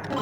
Hey,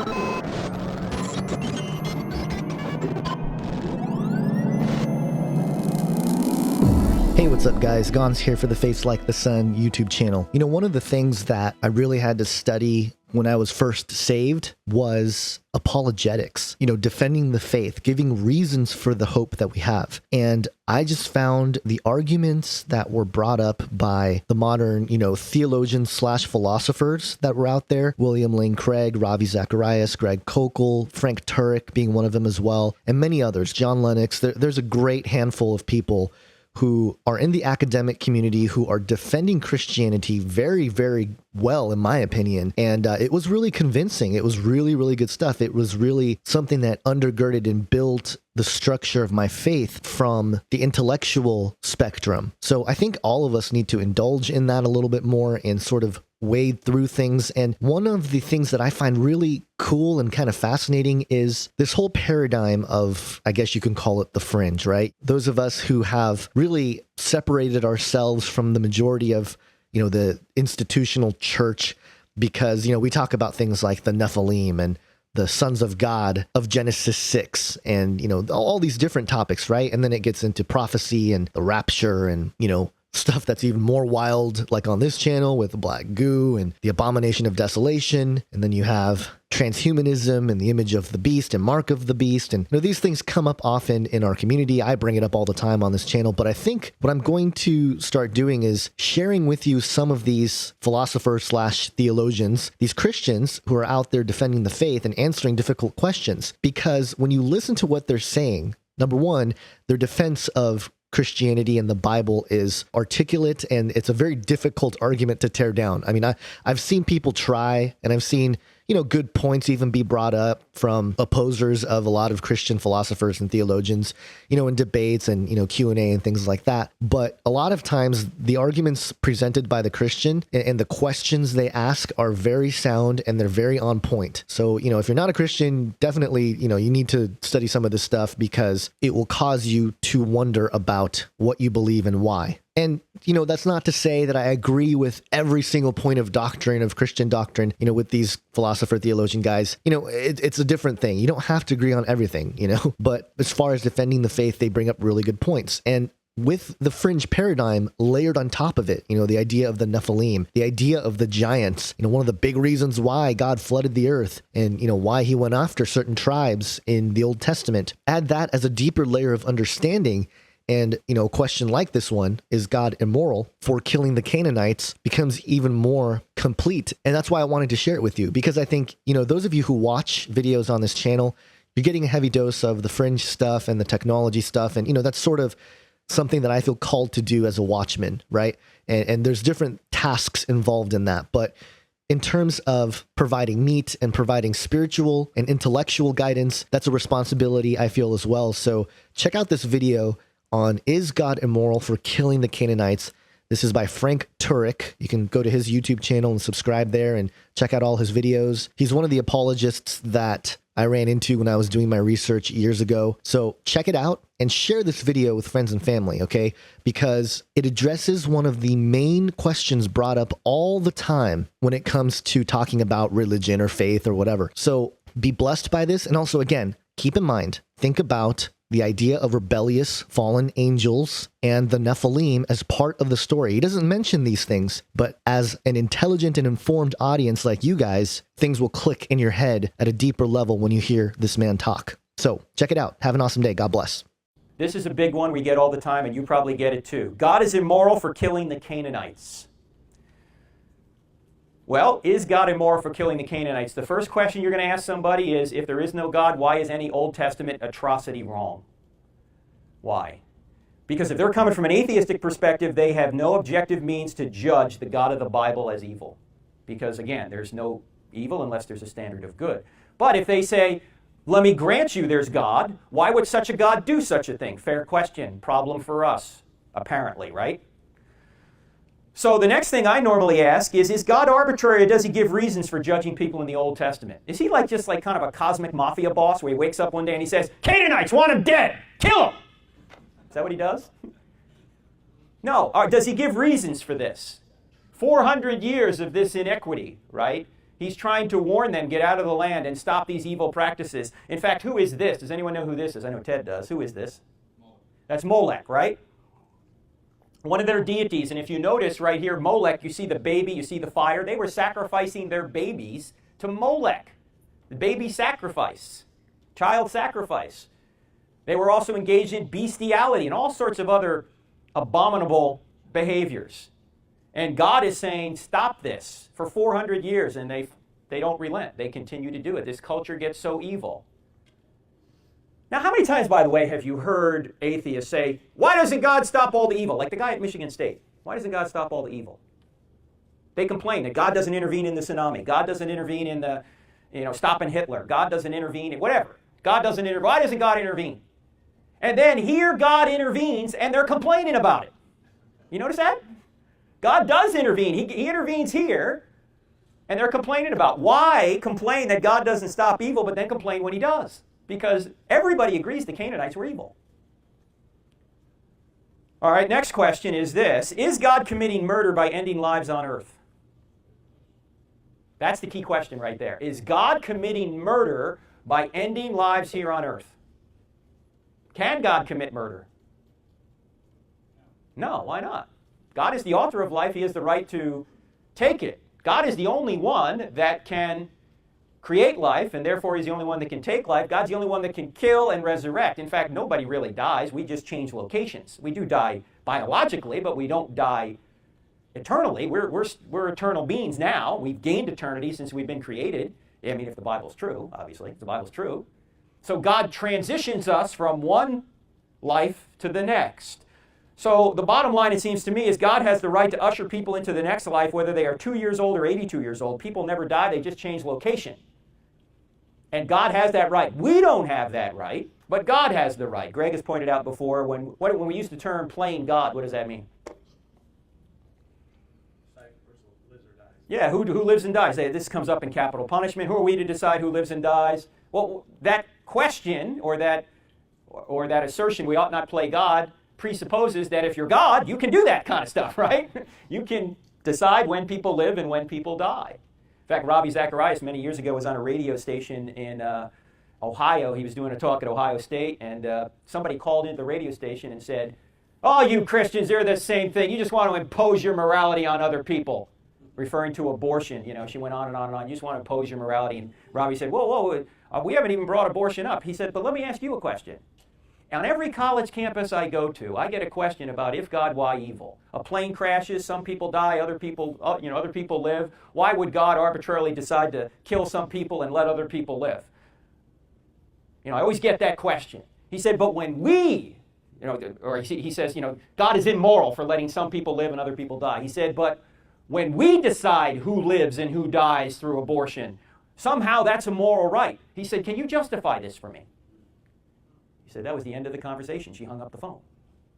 what's up guys? Gonz here for the Face Like the Sun YouTube channel. You know, one of the things that I really had to study when I was first saved was apologetics, you know, defending the faith, giving reasons for the hope that we have. And I just found the arguments that were brought up by the modern, you know, theologians / philosophers that were out there, William Lane Craig, Ravi Zacharias, Greg Koukl, Frank Turek being one of them as well, and many others, John Lennox. There's a great handful of people who are in the academic community who are defending Christianity very, very well, in my opinion. And it was really convincing. It was really, really good stuff. It was really something that undergirded and built the structure of my faith from the intellectual spectrum. So I think all of us need to indulge in that a little bit more and sort of wade through things. And one of the things that I find really cool and kind of fascinating is this whole paradigm of, I guess you can call it the fringe, right? Those of us who have really separated ourselves from the majority of, you know, the institutional church because, you know, we talk about things like the Nephilim and the sons of God of Genesis 6 and, you know, all these different topics, right? And then it gets into prophecy and the rapture and, you know, stuff that's even more wild, like on this channel with the black goo and the abomination of desolation. And then you have transhumanism and the image of the beast and mark of the beast. And, you know, these things come up often in our community. I bring it up all the time on this channel, but I think what I'm going to start doing is sharing with you some of these philosophers / theologians, these Christians who are out there defending the faith and answering difficult questions. Because when you listen to what they're saying, number one, their defense of Christianity and the Bible is articulate, and it's a very difficult argument to tear down. I mean, I've seen people try, and I've seen, you know, good points even be brought up from opposers of a lot of Christian philosophers and theologians, you know, in debates and, you know, Q&A and things like that. But a lot of times the arguments presented by the Christian and the questions they ask are very sound and they're very on point. So, you know, if you're not a Christian, definitely, you know, you need to study some of this stuff because it will cause you to wonder about what you believe and why. And, you know, that's not to say that I agree with every single point of doctrine, of Christian doctrine, you know, with these philosopher, theologian guys. You know, it's a different thing. You don't have to agree on everything, you know, but as far as defending the faith, they bring up really good points. And with the fringe paradigm layered on top of it, you know, the idea of the Nephilim, the idea of the giants, you know, one of the big reasons why God flooded the earth and, you know, why he went after certain tribes in the Old Testament, add that as a deeper layer of understanding. And, you know, a question like this one, is God immoral for killing the Canaanites, becomes even more complete. And that's why I wanted to share it with you, because I think, you know, those of you who watch videos on this channel, you're getting a heavy dose of the fringe stuff and the technology stuff. And, you know, that's sort of something that I feel called to do as a watchman, right? And there's different tasks involved in that. But in terms of providing meat and providing spiritual and intellectual guidance, that's a responsibility I feel as well. So check out this video on Is God Immoral for Killing the Canaanites? This is by Frank Turek. You can go to his YouTube channel and subscribe there and check out all his videos. He's one of the apologists that I ran into when I was doing my research years ago. So check it out and share this video with friends and family, okay? Because it addresses one of the main questions brought up all the time when it comes to talking about religion or faith or whatever. So be blessed by this. And also, again, keep in mind, think about the idea of rebellious fallen angels and the Nephilim as part of the story. He doesn't mention these things, but as an intelligent and informed audience like you guys, things will click in your head at a deeper level when you hear this man talk. So check it out. Have an awesome day. God bless. This is a big one we get all the time, and you probably get it too. God is immoral for killing the Canaanites. Well, is God immoral for killing the Canaanites? The first question you're going to ask somebody is, if there is no God, why is any Old Testament atrocity wrong? Why? Because if they're coming from an atheistic perspective, they have no objective means to judge the God of the Bible as evil. Because, again, there's no evil unless there's a standard of good. But if they say, let me grant you there's God, why would such a God do such a thing? Fair question. Problem for us, apparently, right? So the next thing I normally ask is God arbitrary, or does he give reasons for judging people in the Old Testament? Is he like just like kind of a cosmic mafia boss where he wakes up one day and he says, Canaanites, want him dead, kill him? Is that what he does? No. Does he give reasons for this? 400 years of this inequity, right? He's trying to warn them, get out of the land and stop these evil practices. In fact, who is this? Does anyone know who this is? I know Ted does. Who is this? Molech. That's Molech, right? One of their deities. And if you notice right here, Molech, you see the baby, you see the fire. They were sacrificing their babies to Molech. The baby sacrifice, child sacrifice. They were also engaged in bestiality and all sorts of other abominable behaviors. And God is saying, stop this for 400 years, and they don't relent. They continue to do it. This culture gets so evil. Now, how many times, by the way, have you heard atheists say, why doesn't God stop all the evil? Like the guy at Michigan State. Why doesn't God stop all the evil? They complain that God doesn't intervene in the tsunami. God doesn't intervene in the, stopping Hitler. God doesn't intervene in whatever. God doesn't intervene. Why doesn't God intervene? And then here God intervenes, and they're complaining about it. You notice that? God does intervene. He intervenes here, and they're complaining about. Why complain that God doesn't stop evil, but then complain when he does? Because everybody agrees the Canaanites were evil. All right, next question is this. Is God committing murder by ending lives on earth? That's the key question right there. Is God committing murder by ending lives here on earth? Can God commit murder? No, why not? God is the author of life. He has the right to take it. God is the only one that can create life, and therefore he's the only one that can take life. God's the only one that can kill and resurrect. In fact, nobody really dies. We just change locations. We do die biologically, but we don't die eternally. We're eternal beings now. We've gained eternity since we've been created. I mean, if the Bible's true, obviously. If the Bible's true. So God transitions us from one life to the next. So the bottom line, it seems to me, is God has the right to usher people into the next life, whether they are 2 years old or 82 years old. People never die. They just change location. And God has that right. We don't have that right, but God has the right. Greg has pointed out before, when we use the term playing God, what does that mean? Yeah, who lives and dies? This comes up in capital punishment. Who are we to decide who lives and dies? Well, that question or that assertion, we ought not play God, presupposes that if you're God, you can do that kind of stuff, right? You can decide when people live and when people die. In fact, Ravi Zacharias many years ago was on a radio station in Ohio. He was doing a talk at Ohio State, and somebody called into the radio station and said, "Oh, you Christians, they're the same thing. You just want to impose your morality on other people," referring to abortion. She went on and on and on. You just want to impose your morality. And Ravi said, whoa, we haven't even brought abortion up. He said, but let me ask you a question. On every college campus I go to, I get a question about if God, why evil? A plane crashes, some people die, other people live. Why would God arbitrarily decide to kill some people and let other people live? I always get that question. He said, but when we, he says, God is immoral for letting some people live and other people die. He said, but when we decide who lives and who dies through abortion, somehow that's a moral right. He said, can you justify this for me? He said, that was the end of the conversation. She hung up the phone.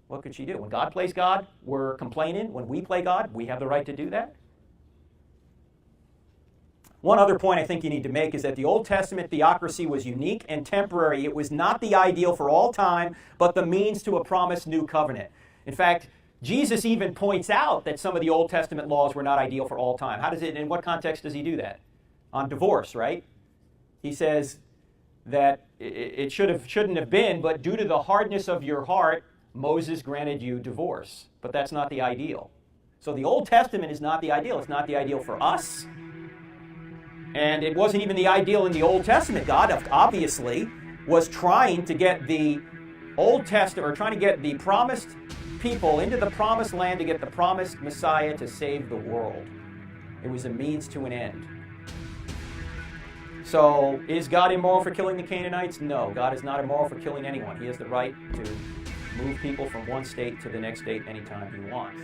What could she do? When God plays God, we're complaining. When we play God, we have the right to do that. One other point I think you need to make is that the Old Testament theocracy was unique and temporary. It was not the ideal for all time, but the means to a promised new covenant. In fact, Jesus even points out that some of the Old Testament laws were not ideal for all time. In what context does he do that? On divorce, right? He says that it shouldn't have been, but due to the hardness of your heart, Moses granted you divorce. But that's not the ideal. So the Old Testament is not the ideal. It's not the ideal for us. And it wasn't even the ideal in the Old Testament. God obviously was trying to get the Old Testament, or trying to get the promised people into the promised land to get the promised Messiah to save the world. It was a means to an end. So, is God immoral for killing the Canaanites? No, God is not immoral for killing anyone. He has the right to move people from one state to the next state anytime he wants.